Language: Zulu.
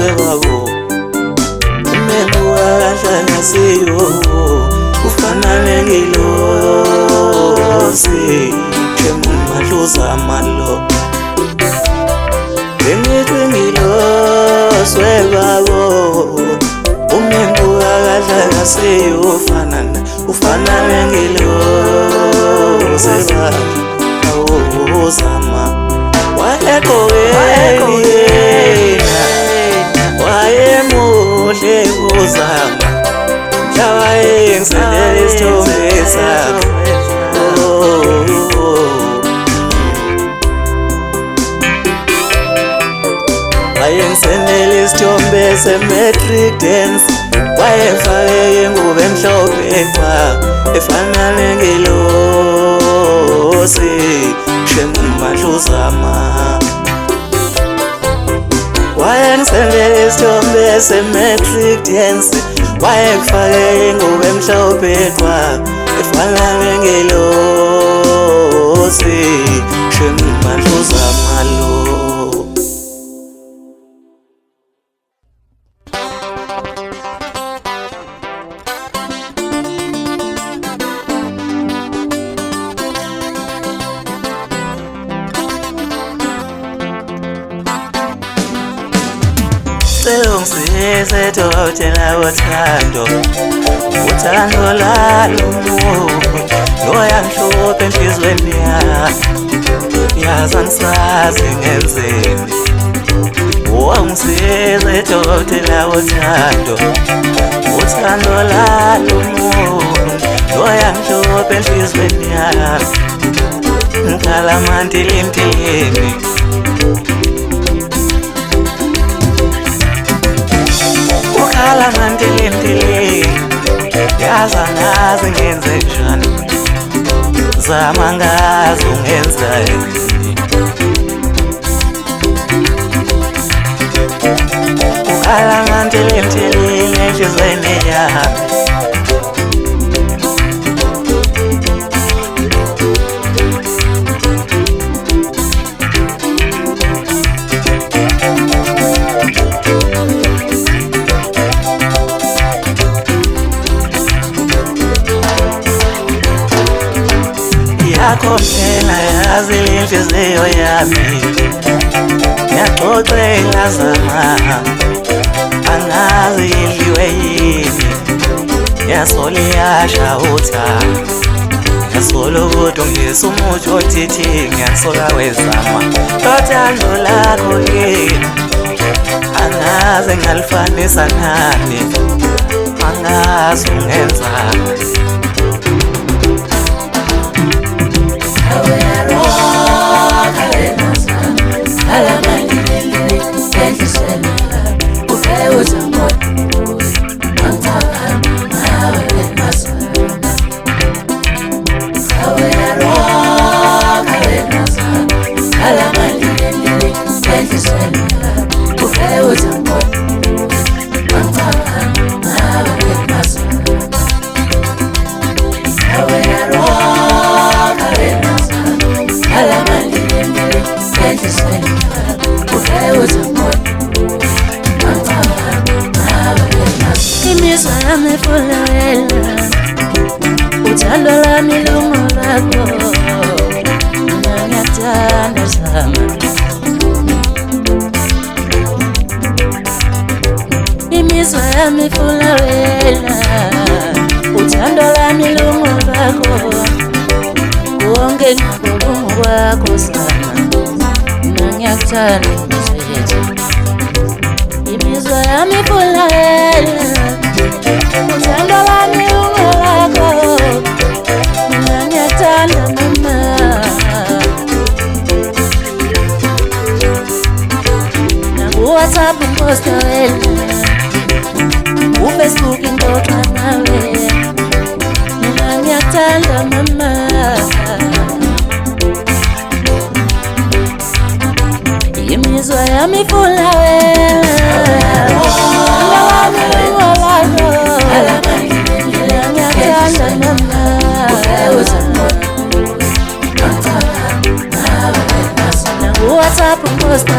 sebabo umengu akahlangasiyo ufana nengilosi kemadluza malo bengithi ngiloswe babo umengu akahlangasiyo ufana nengilosi babo uzama wayemuhle uzama wayengiselela isithombe sakhe wayengiselela isithombe se-matric dance wayefake ingubo emhlophe efana nengilosi shemadluzama wayengiselela isithombe se-matric dance wayefake ingubo emhlophe efana nengilosi shemadluzama lo Selongisize dokotela wothando uthando lalumuntu loyangihlupha enhlizweni yazi angisazi ngenzeni ungisize dokotela wothando uthando lalumuntu loyangihlupha enhlizweni ngikhala amantilimtilimi ukhala amantilimtilimi yazi angazi ngenze njani zama ngazi ungenzani ukhala amantilimtilimi enhlizweni yami Yakhona yazi inhliziyo yami yaxoxela zama angazi idliwe yini yasola iyasha uthando yasola ukuthi ungisa umuthi othithi ngiyasola wezama lothando lakho yini angazi ngalifanisa nani angazi ungenzani uthando lami lungo lakho ngiyathanda zama imizwa yami ifuna wena uthando lami lungo lakho konke ngakho lungo kwakho zama ngiyathanda imizwa yami ifuna wena uthando lami lungo lakho ngiyathanda mama naku-WhatsApp ngiposta wena ku-Facebook ngixoxa nawe mina ngiyathanda mama imizwa yami ifuna wena WhatsApp posta